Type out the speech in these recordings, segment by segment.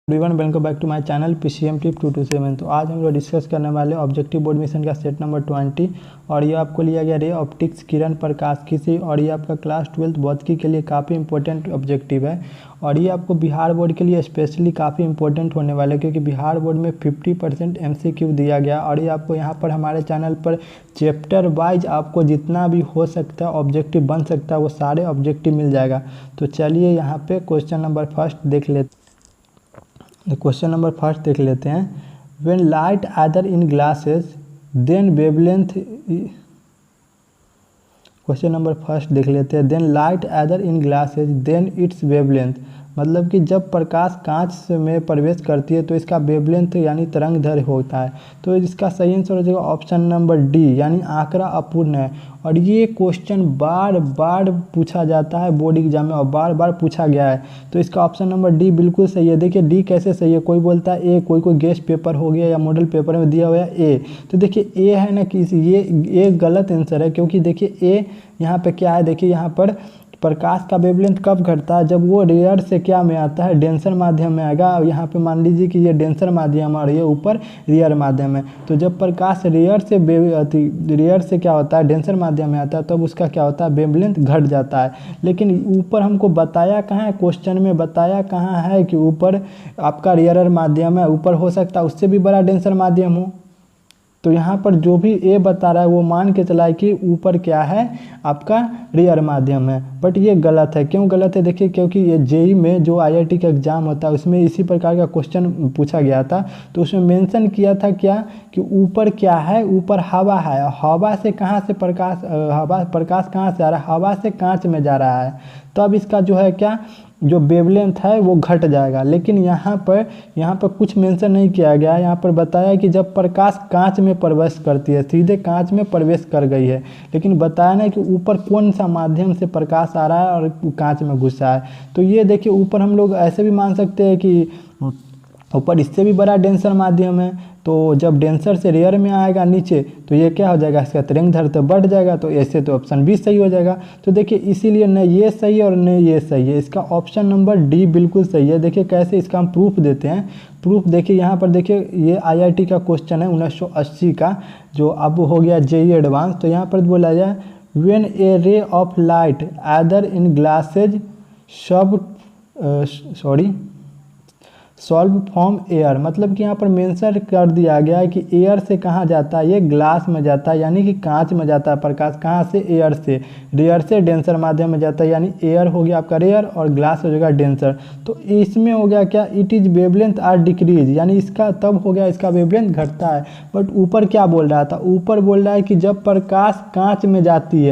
Everyone welcome back to my channel PCM tip 227। तो आज हम लोग डिस्कस करने वाले ऑब्जेक्टिव बोर्ड मिशन का सेट नंबर 20 और ये आपको लिया गया रे ऑप्टिक्स किरण प्रकाश की से और ये आपका क्लास 12 भौतिकी के लिए काफ़ी इंपॉर्टेंट ऑब्जेक्टिव है और ये आपको बिहार बोर्ड के लिए स्पेशली काफ़ी इंपॉर्टेंट होने वाला है क्योंकि बिहार बोर्ड में 50% MCQ दिया गया और ये आपको यहाँ पर हमारे चैनल पर चैप्टर वाइज आपको जितना भी हो सकता है ऑब्जेक्टिव बन सकता है वो सारे ऑब्जेक्टिव मिल जाएगा। तो चलिए यहाँ पे क्वेश्चन नंबर फर्स्ट देख लेते हैं। When light other in glasses then wavelength. Question number first देख लेते हैं। Then light other in glasses then its wavelength, मतलब कि जब प्रकाश कांच में प्रवेश करती है तो इसका वेवलेंथ यानी तरंग दैर्घ्य होता है। तो इसका सही आंसर हो जाएगा ऑप्शन नंबर डी यानी आंकड़ा अपूर्ण है। और ये क्वेश्चन बार बार पूछा जाता है बोर्ड एग्जाम में और बार बार पूछा गया है। तो इसका ऑप्शन नंबर डी बिल्कुल सही है। देखिए डी कैसे सही है, कोई बोलता है ए, कोई गेस्ट पेपर हो गया या मॉडल पेपर में दिया हुआ है ए। तो देखिए ए है ना कि ये गलत आंसर है क्योंकि देखिए ए यहाँ पे क्या है, देखिए यहाँ पर प्रकाश का वेवलेंथ कब घटता है, जब वो रेयर से क्या में आता है, डेंसर माध्यम में आएगा। यहाँ पे मान लीजिए कि ये डेंसर माध्यम और ये ऊपर रेयर माध्यम है। तो जब प्रकाश रेयर से क्या होता है, डेंसर माध्यम में आता है, तब उसका क्या होता है, वेवलेंथ घट जाता है। लेकिन ऊपर हमको बताया कहाँ है, क्वेश्चन में बताया कहाँ है कि ऊपर आपका रेयर माध्यम है, ऊपर हो सकता है उससे भी बड़ा डेंसर माध्यम हो। तो यहाँ पर जो भी ए बता रहा है वो मान के चला है कि ऊपर क्या है, आपका रेयर माध्यम है। बट ये गलत है। क्यों गलत है, देखिए क्योंकि ये जेई में जो आईआईटी का एग्जाम होता है उसमें इसी प्रकार का क्वेश्चन पूछा गया था। तो उसमें मेंशन किया था क्या कि ऊपर क्या है, ऊपर हवा है। हवा से कहाँ से प्रकाश कहाँ से आ रहा है, हवा से कांच में जा रहा है। तो अब इसका जो है क्या, जो वेवलेंथ है वो घट जाएगा। लेकिन यहाँ पर कुछ मेंशन नहीं किया गया है। यहाँ पर बताया कि जब प्रकाश कांच में प्रवेश करती है, सीधे कांच में प्रवेश कर गई है, लेकिन बताया नहीं कि ऊपर कौन सा माध्यम से प्रकाश आ रहा है और कांच में घुसा है। तो ये देखिए ऊपर हम लोग ऐसे भी मान सकते हैं कि ऊपर इससे भी बड़ा डेंसर माध्यम है। तो जब डेंसर से रेयर में आएगा नीचे तो ये क्या हो जाएगा, इसका तरंग दैर्घ्य बढ़ जाएगा। तो ऐसे तो ऑप्शन बी सही हो जाएगा। तो देखिए इसीलिए न ये सही है और न ये सही है। इसका ऑप्शन नंबर डी बिल्कुल सही है। देखिए कैसे इसका हम प्रूफ देते हैं। प्रूफ देखिए यहाँ पर देखिए ये आईआईटी का क्वेश्चन है 1980 का, जो अब हो गया जेई एडवांस। तो यहाँ पर बोला जाए when A ray of light other in glasses solve from air, मतलब कि यहाँ पर मेंशन कर दिया गया है कि एयर से कहाँ जाता है, ये ग्लास में जाता है यानी कि कांच में जाता है प्रकाश। कहाँ से, एयर से। रेयर से डेंसर माध्यम में जाता है यानी एयर हो गया आपका रेयर और ग्लास हो जाएगा डेंसर। तो इसमें हो गया क्या, it is wavelength are decrease, यानी इसका तब हो गया इसका वेवलेंथ घटता है। बट ऊपर क्या बोल रहा था, ऊपर बोल रहा है कि जब प्रकाश कांच में जाती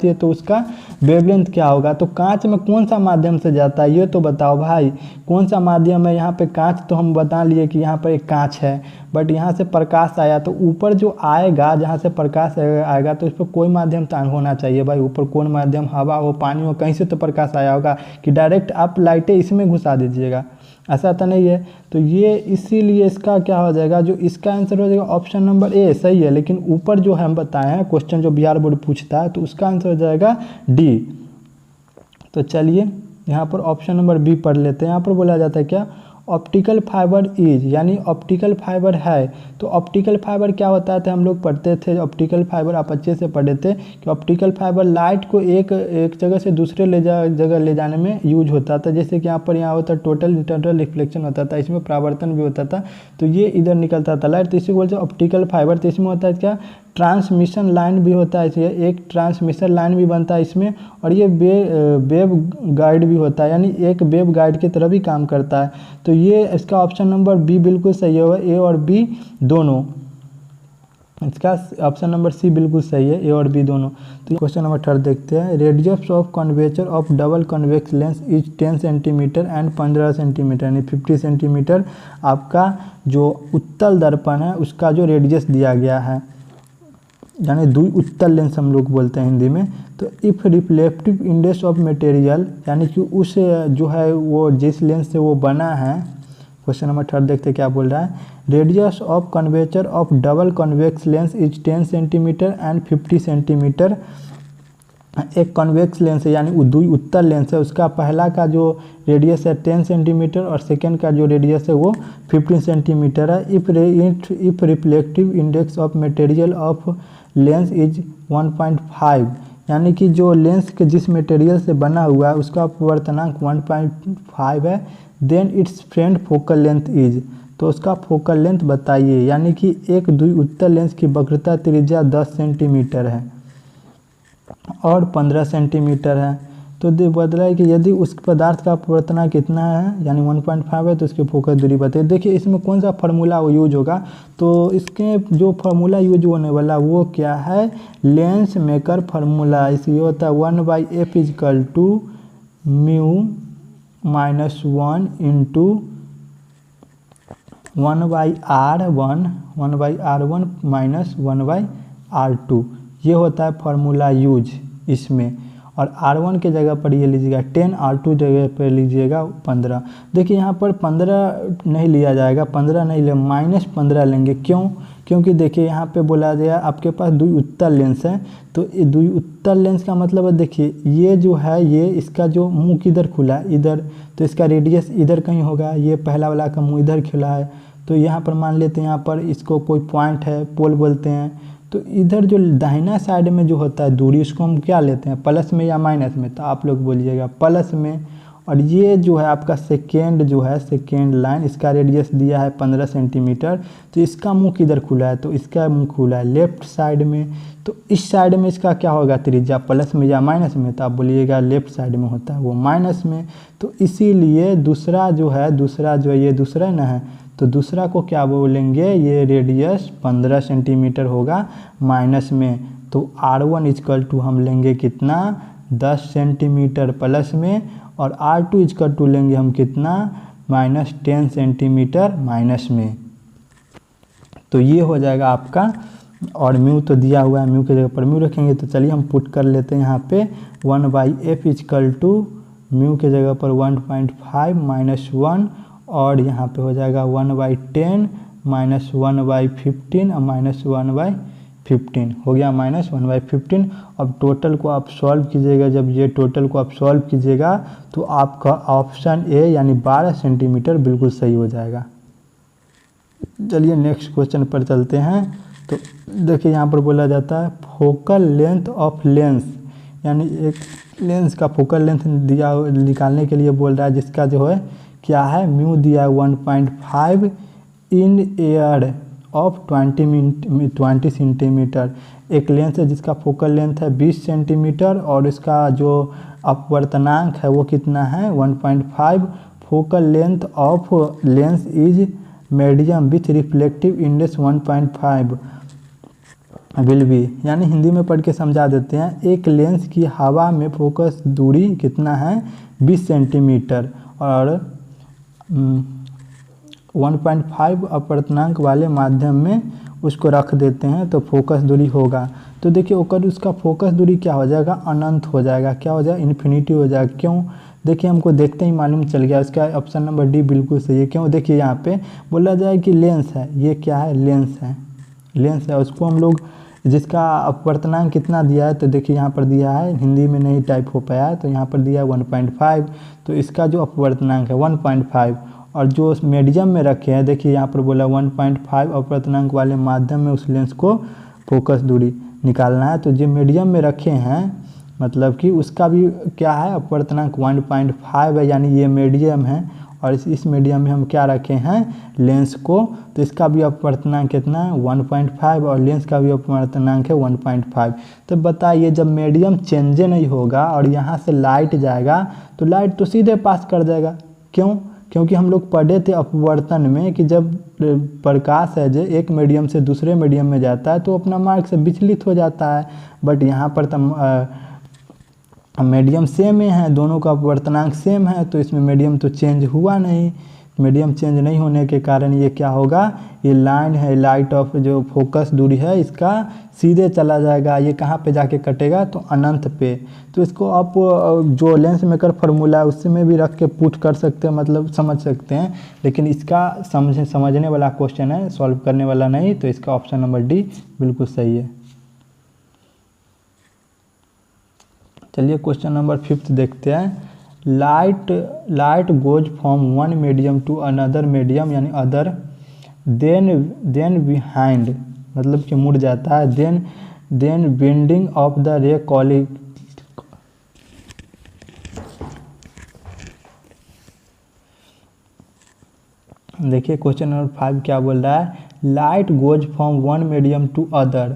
है तो उसका वेवलेंथ क्या होगा। तो कांच में कौन सा माध्यम से जाता है ये तो बताओ भाई, कौन सा माध्यम है। यहाँ पे कांच तो हम बता लिए कि यहाँ पर एक कांच है, बट यहाँ से प्रकाश आया तो ऊपर जो आएगा, जहाँ से प्रकाश आएगा तो उस पर कोई माध्यम तो होना चाहिए भाई। ऊपर कौन माध्यम, हवा हो, पानी हो, कहीं से तो प्रकाश आया होगा कि डायरेक्ट आप लाइटें इसमें घुसा दीजिएगा, ऐसा तो नहीं है। तो ये इसीलिए इसका क्या हो जाएगा, जो इसका आंसर हो जाएगा ऑप्शन नंबर ए सही है। लेकिन ऊपर जो हम बताए हैं क्वेश्चन जो बिहार बोर्ड पूछता है तो उसका आंसर हो जाएगा डी। तो चलिए यहाँ पर ऑप्शन नंबर बी पढ़ लेते हैं। यहाँ पर बोला जाता है क्या, ऑप्टिकल फाइबर इज, यानी ऑप्टिकल फाइबर है। तो ऑप्टिकल फाइबर क्या होता है, तो हम लोग पढ़ते थे ऑप्टिकल फाइबर, आप अच्छे से पढ़े थे कि ऑप्टिकल फाइबर लाइट को एक जगह से दूसरे जगह ले जाने में यूज होता था। जैसे कि यहाँ होता टोटल रिफ्लेक्शन होता था, इसमें परावर्तन भी होता था। तो ये इधर निकलता था लाइट, तो इसी को बोलते हैं ऑप्टिकल फाइबर। तो इसमें होता है क्या, ट्रांसमिशन लाइन भी होता है, एक ट्रांसमिशन लाइन भी बनता है इसमें, और ये वेव गाइड भी होता है, यानी एक वेव गाइड की तरह भी काम करता है। तो ये इसका ऑप्शन नंबर बी बिल्कुल सही होगा, ए और बी दोनों। इसका ऑप्शन नंबर सी बिल्कुल सही है, ए और बी दोनों। तो क्वेश्चन नंबर 3 देखते हैं। Radius of curvature of double convex lens is 10 centimetre and 15 centimetre, यानी 50 सेंटीमीटर आपका जो उत्तल दर्पण है उसका जो रेडियस दिया गया है, यानी द्वि उत्तल लेंस हम लोग बोलते हैं हिंदी में। तो if reflective index of material, यानी कि उस जो है वो जिस लेंस से वो बना है। क्वेश्चन नंबर 3 देखते क्या बोल रहा है। Radius of curvature of double convex lens is 10 centimetre and 50 centimetre, एक कॉन्वेक्स लेंस है यानी दुई उत्तल लेंस है, उसका पहला का जो रेडियस है 10 सेंटीमीटर और सेकेंड का जो रेडियस है वो 15 सेंटीमीटर है। If reflective index of material of lens is 1.5, यानी कि जो लेंस के जिस मटेरियल से बना हुआ है उसका अपवर्तनांक 1.5 है, then it's friend focal length is, तो उसका फोकल लेंथ बताइए। यानी कि एक द्वि उत्तल लेंस की वक्रता त्रिज्या 10 सेंटीमीटर है और 15 सेंटीमीटर है। तो बदला है कि यदि उस पदार्थ का अपवर्तनांक कितना है यानी 1.5 है तो उसकी फोकस दूरी बताइए। देखिए इसमें कौन सा फार्मूला यूज होगा, तो इसके जो फार्मूला यूज होने वाला वो क्या है, लेंस मेकर फार्मूला। इसलिए होता है 1/f equal to mu minus 1 into 1/r1 minus 1/r2, ये होता है फार्मूला यूज इसमें। और r1 के जगह पर ये लीजिएगा 10, r2 जगह पर लीजिएगा 15। देखिए यहाँ पर 15 नहीं लिया जाएगा, 15 नहीं ले, -15 लेंगे। क्यों? क्योंकि देखिए यहाँ पे बोला गया आपके पास द्वि उत्तल लेंस है, तो द्वि उत्तल लेंस का मतलब है देखिए ये जो है ये इसका जो मुंह किधर खुला है इधर, तो इसका रेडियस इधर कहीं होगा, ये पहला वाला का मुंह इधर खुला है। तो यहाँ पर मान लेते हैं यहाँ पर इसको कोई पॉइंट है, पोल बोलते हैं, तो इधर जो दाहिना साइड में जो होता है दूरी उसको हम क्या लेते हैं, प्लस में या माइनस में, तो आप लोग बोलिएगा प्लस में। और ये जो है आपका सेकेंड जो है सेकेंड लाइन, इसका रेडियस दिया है 15 सेंटीमीटर, तो इसका मुंह किधर खुला है, तो इसका मुंह खुला है लेफ्ट साइड में। तो इस साइड में इसका क्या होगा त्रिज्या, प्लस में या माइनस में, तो आप बोलिएगा लेफ्ट साइड में होता है वो माइनस में। तो इसीलिए दूसरा जो है ये दूसरा ना है, तो दूसरा को क्या बोलेंगे, ये रेडियस 15 सेंटीमीटर होगा माइनस में। तो r1 इजकल टू हम लेंगे कितना, 10 सेंटीमीटर प्लस में, और r2 इजकल टू लेंगे हम कितना, -10 सेंटीमीटर माइनस में। तो ये हो जाएगा आपका, और म्यू तो दिया हुआ है, म्यू की जगह पर म्यू रखेंगे। तो चलिए हम पुट कर लेते हैं यहाँ पे 1/f इजकल टू म्यू के जगह पर 1.5 माइनस 1, और यहाँ पे हो जाएगा 1/10 माइनस 1/15 और माइनस 1/15 हो गया, -1/15। अब टोटल को आप सॉल्व कीजिएगा, जब ये टोटल को आप सॉल्व कीजिएगा तो आपका ऑप्शन ए यानी 12 सेंटीमीटर बिल्कुल सही हो जाएगा। चलिए नेक्स्ट क्वेश्चन पर चलते हैं। तो देखिए यहाँ पर बोला जाता है फोकल लेंथ ऑफ लेंस, यानी एक लेंस का फोकल लेंथ दिया निकालने के लिए बोल रहा है, जिसका जो है क्या है, म्यू दिया है 1.5 इन एयर ऑफ 20 सेंटीमीटर। एक लेंस है जिसका फोकल लेंथ है 20 सेंटीमीटर और इसका जो अपवर्तनांक है वो कितना है 1.5। Focal length of lens is medium with reflective index 1.5 will be, यानी हिंदी में पढ़ के समझा देते हैं। एक लेंस की हवा में फोकस दूरी कितना है 20 सेंटीमीटर और 1.5 अपवर्तनांक वाले माध्यम में उसको रख देते हैं तो फोकस दूरी होगा। तो देखिए उसका फोकस दूरी क्या हो जाएगा, अनंत हो जाएगा। क्या हो जाएगा, इन्फिनिटी हो जाएगा। क्यों, देखिए हमको देखते ही मालूम चल गया, इसका ऑप्शन नंबर डी बिल्कुल सही है। क्यों, देखिए यहाँ पे बोला जाए कि लेंस है, ये क्या है, लेंस है, उसको हम लोग जिसका अपवर्तनांक कितना दिया है, तो देखिए यहाँ पर दिया है, हिंदी में नहीं टाइप हो पाया है तो यहाँ पर दिया है 1.5, तो इसका जो अपवर्तनांक है 1.5, और जो मीडियम में रखे हैं देखिए यहाँ पर बोला 1.5 अपवर्तनांक वाले माध्यम में उस लेंस को फोकस दूरी निकालना है। तो जो मीडियम में रखे हैं मतलब कि उसका भी क्या है अपवर्तनांक 1.5 है, यानी ये मीडियम है और इस मीडियम में हम क्या रखे हैं लेंस को, तो इसका भी अपवर्तनांक कितना है 1.5 और लेंस का भी अपवर्तनांक है 1.5। तो बताइए जब मीडियम चेंज नहीं होगा और यहाँ से लाइट जाएगा तो लाइट तो सीधे पास कर जाएगा। क्यों, क्योंकि हम लोग पढ़े थे अपवर्तन में कि जब प्रकाश है जो एक मीडियम से दूसरे मीडियम में जाता है तो अपना मार्ग से विचलित हो जाता है, बट यहाँ पर तो मीडियम सेम है, दोनों का अपवर्तनांक सेम है, तो इसमें मीडियम तो चेंज हुआ नहीं। मीडियम चेंज नहीं होने के कारण ये क्या होगा, ये लाइन है लाइट ऑफ जो फोकस दूरी है इसका सीधे चला जाएगा। ये कहाँ पे जाके कटेगा, तो अनंत पे। तो इसको आप जो लेंस मेकर फार्मूला है उसमें भी रख के पुट कर सकते हैं, मतलब समझ सकते हैं, लेकिन इसका समझने वाला क्वेश्चन है, सॉल्व करने वाला नहीं। तो इसका ऑप्शन नंबर डी बिल्कुल सही है। चलिए क्वेश्चन नंबर 5 देखते हैं। Light goes from one medium to another medium यानी अदर, देन बिहाइंड मतलब कि मुड़ जाता है, then bending of the ray calling. देखिए क्वेश्चन नंबर 5 क्या बोल रहा है। Light goes from one medium to other,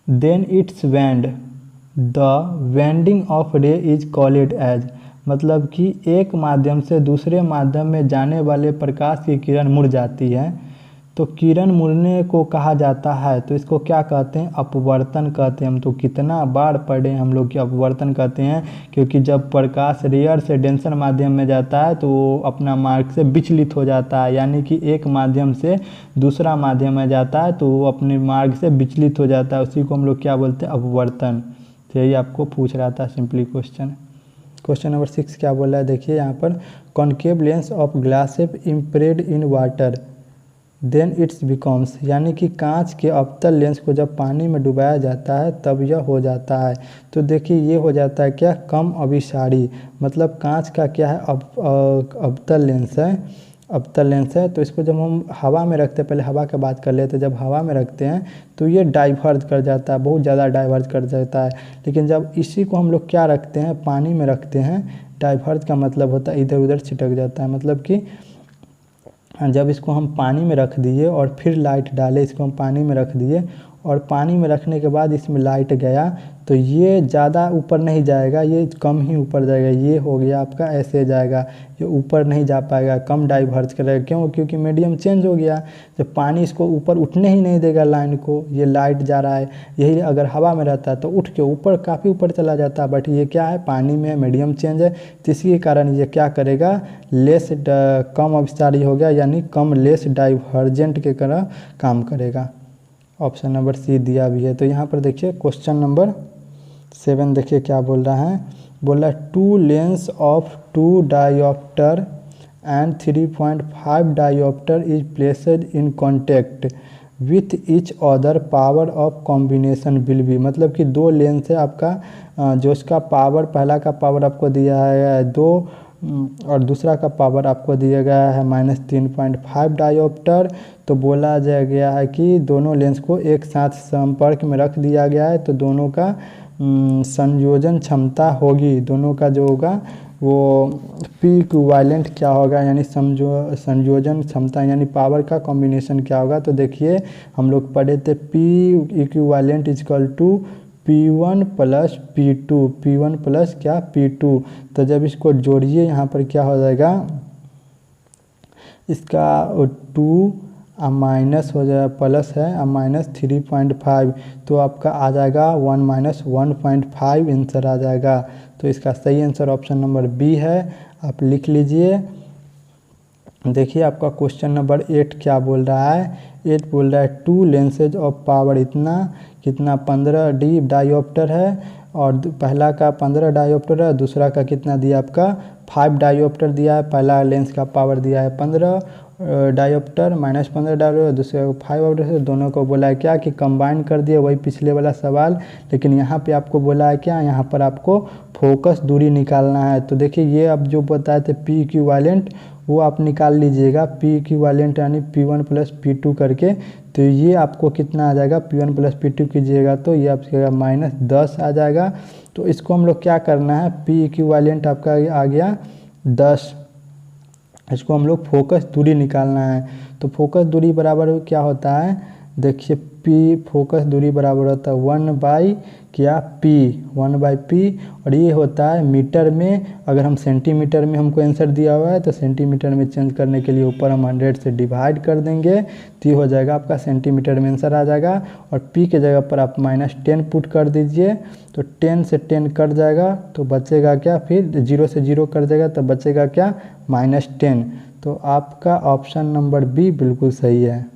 then it's bend, the bending of ray is called as. मतलब कि एक माध्यम से दूसरे माध्यम में जाने वाले प्रकाश की किरण मुड़ जाती है, तो किरण मुड़ने को कहा जाता है, तो इसको क्या कहते हैं, अपवर्तन कहते हैं। हम तो कितना बार पढ़े हम लोग कि अपवर्तन कहते हैं, क्योंकि जब प्रकाश रेयर से डेंसर माध्यम में जाता है तो वो अपना मार्ग से विचलित हो जाता है, यानी कि एक माध्यम से दूसरा माध्यम में जाता है तो वो अपने मार्ग से विचलित हो जाता है, उसी को हम लोग क्या बोलते हैं, अपवर्तन। तो यही आपको पूछ रहा था सिंपली क्वेश्चन। क्वेश्चन नंबर 6 क्या बोला है, देखिए यहाँ पर। Concave lens of glass immersed in water, then its becomes, यानी कि कांच के अवतल लेंस को जब पानी में डुबाया जाता है तब यह हो जाता है। तो देखिए ये हो जाता है क्या, कम अभिसारी। मतलब कांच का क्या है, अवतल लेंस है, अवतल लेंस है। तो इसको जब हम हवा में रखते हैं, पहले हवा की बात कर लेते हैं, जब हवा में रखते हैं तो ये डाइवर्ज कर जाता है, बहुत ज़्यादा डाइवर्ज कर जाता है। लेकिन जब इसी को हम लोग क्या रखते हैं, पानी में रखते हैं, डाइवर्ज का मतलब होता है इधर उधर छिटक जाता है। मतलब कि जब इसको हम पानी में रख दिए और फिर लाइट डाले, इसको हम पानी में रख दिए और पानी में रखने के बाद इसमें लाइट गया तो ये ज़्यादा ऊपर नहीं जाएगा, ये कम ही ऊपर जाएगा। ये हो गया आपका, ऐसे जाएगा, ये ऊपर नहीं जा पाएगा, कम डाइवर्ज करेगा। क्यों? क्योंकि मीडियम चेंज हो गया। जब पानी इसको ऊपर उठने ही नहीं देगा लाइन को, ये लाइट जा रहा है। यही अगर हवा में रहता है तो उठ के ऊपर काफ़ी ऊपर चला जाता है, बट ये क्या है, पानी में मीडियम चेंज है, तो इसी कारण ये क्या करेगा, कम अभिसारी हो गया, यानी कम लेस डाइवर्जेंट के तरह काम करेगा। ऑप्शन नंबर सी दिया भी है। तो यहाँ पर देखिए क्वेश्चन नंबर 7 देखिए क्या बोल रहा है। बोल रहा है 2 lens of 2 dioptre and 3.5 dioptre is placed in contact with each other, power of combination will be. मतलब कि 2 लेंस है आपका, जो इसका पावर, पहला का पावर आपको दिया है 2 और दूसरा का पावर आपको दिया गया है -3.5 डायोप्टर। तो बोला गया है कि दोनों लेंस को एक साथ संपर्क में रख दिया गया है, तो दोनों का संयोजन क्षमता होगी, दोनों का जो होगा वो पी इक्विवेलेंट क्या होगा, यानी संयोजन क्षमता यानी पावर का कॉम्बिनेशन क्या होगा। तो देखिए हम लोग पढ़े थे p equivalent equal to P1 plus P2, P1 plus क्या P2। तो जब इसको जोड़िए यहाँ पर क्या हो जाएगा, इसका 2 माइनस हो जाएगा, प्लस है -3.5, तो आपका आ जाएगा 1 - 1.5 आंसर आ जाएगा। तो इसका सही आंसर ऑप्शन नंबर बी है, आप लिख लीजिए। देखिए आपका क्वेश्चन नंबर 8 क्या बोल रहा है। 8 बोल रहा है 2 लेंसेज ऑफ पावर इतना कितना 15 डी डायोप्टर है, और पहला का 15 डायोप्टर है, दूसरा का कितना दिया आपका 5 डायोप्टर दिया है। पहला लेंस का पावर दिया है 15 डायोप्टर, -15 डायोप्टर, दूसरे को 5 डायोप्टर, दोनों को बोला है क्या कि कंबाइन कर दिए, वही पिछले वाला सवाल। लेकिन यहाँ पे आपको बोला है क्या, यहाँ पर आपको फोकस दूरी निकालना है। तो देखिए ये अब जो बताए थे पी इक्विवेलेंट वो आप निकाल लीजिएगा, पी इक्विवेलेंट यानी P1 प्लस P2 करके। तो ये आपको कितना आ जाएगा, P1 प्लस P2 कीजिएगा तो ये आपका -10 आ जाएगा। तो इसको हम लोग क्या करना है, पी इक्विवेलेंट आपका आ गया 10, इसको हम लोग फोकस दूरी निकालना है। तो फोकस दूरी बराबर क्या होता है, देखिए पी फोकस दूरी बराबर होता है 1/P, और ये होता है मीटर में। अगर हम सेंटीमीटर में हमको आंसर दिया हुआ है तो सेंटीमीटर में चेंज करने के लिए ऊपर हम 100 से डिवाइड कर देंगे, तो ये हो जाएगा आपका सेंटीमीटर में आंसर आ जाएगा। और P के जगह पर आप -10 पुट कर दीजिए, तो 10 से 10 कट जाएगा तो बचेगा क्या, फिर 0 से 0 कट जाएगा तो बचेगा क्या, -10। तो आपका ऑप्शन नंबर बी बिल्कुल सही है।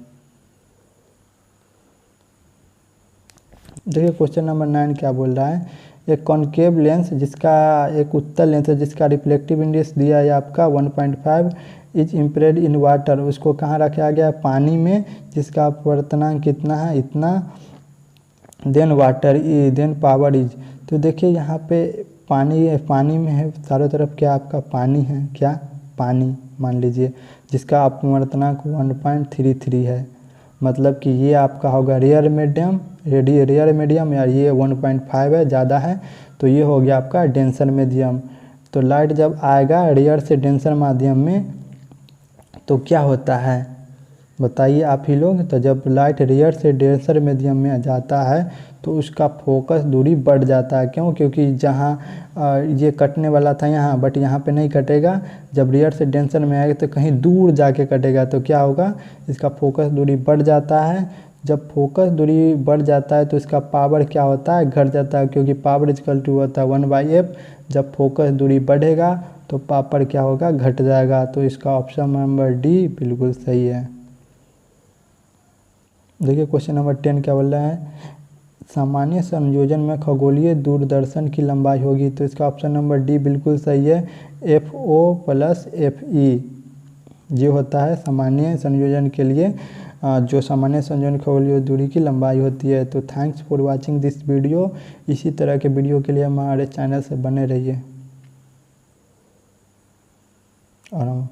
देखिए क्वेश्चन नंबर 9 क्या बोल रहा है। एक कॉन्केव लेंस जिसका एक उत्तल लेंस है जिसका रिफ्लेक्टिव इंडेक्स दिया है आपका 1.5 इज इम्प्रेड इन वाटर, उसको कहाँ रखा गया, पानी में, जिसका अपवर्तनांक कितना है, इतना, then water then power is. तो देखिए यहाँ पे पानी में है, चारों तरफ क्या आपका पानी है, क्या पानी मान लीजिए, जिसका अपवर्तनांक 1.33 है। मतलब कि ये आपका होगा रेयर मीडियम या ये 1.5 है, ज़्यादा है, तो ये हो गया आपका डेंसर मीडियम। तो लाइट जब आएगा रेयर से डेंसर माध्यम में तो क्या होता है बताइए आप ही लोग। तो जब लाइट रेयर से डेंसर मीडियम में जाता है तो उसका फोकस दूरी बढ़ जाता है। क्यों? क्योंकि जहाँ ये कटने वाला था यहाँ, बट यहाँ पे नहीं कटेगा। जब रेयर से डेंसर में आएगा तो कहीं दूर जाके कटेगा, तो क्या होगा, इसका फोकस दूरी बढ़ जाता है। जब फोकस दूरी बढ़ जाता है तो इसका पावर क्या होता है, घट जाता है, क्योंकि पावर इक्वल टू होता है 1/f। जब फोकस दूरी बढ़ेगा तो पावर क्या होगा, घट जाएगा। तो इसका ऑप्शन नंबर डी बिल्कुल सही है। देखिए क्वेश्चन नंबर 10 क्या बोल रहा है, सामान्य संयोजन में खगोलीय दूरदर्शन की लंबाई होगी। तो इसका ऑप्शन नंबर डी बिल्कुल सही है, FO + FE जो होता है सामान्य संयोजन के लिए, जो सामान्य संयोजन खगोलीय दूरी की लंबाई होती है। तो thanks for watching this video. इसी तरह के वीडियो के लिए हमारे चैनल से बने रहिए। और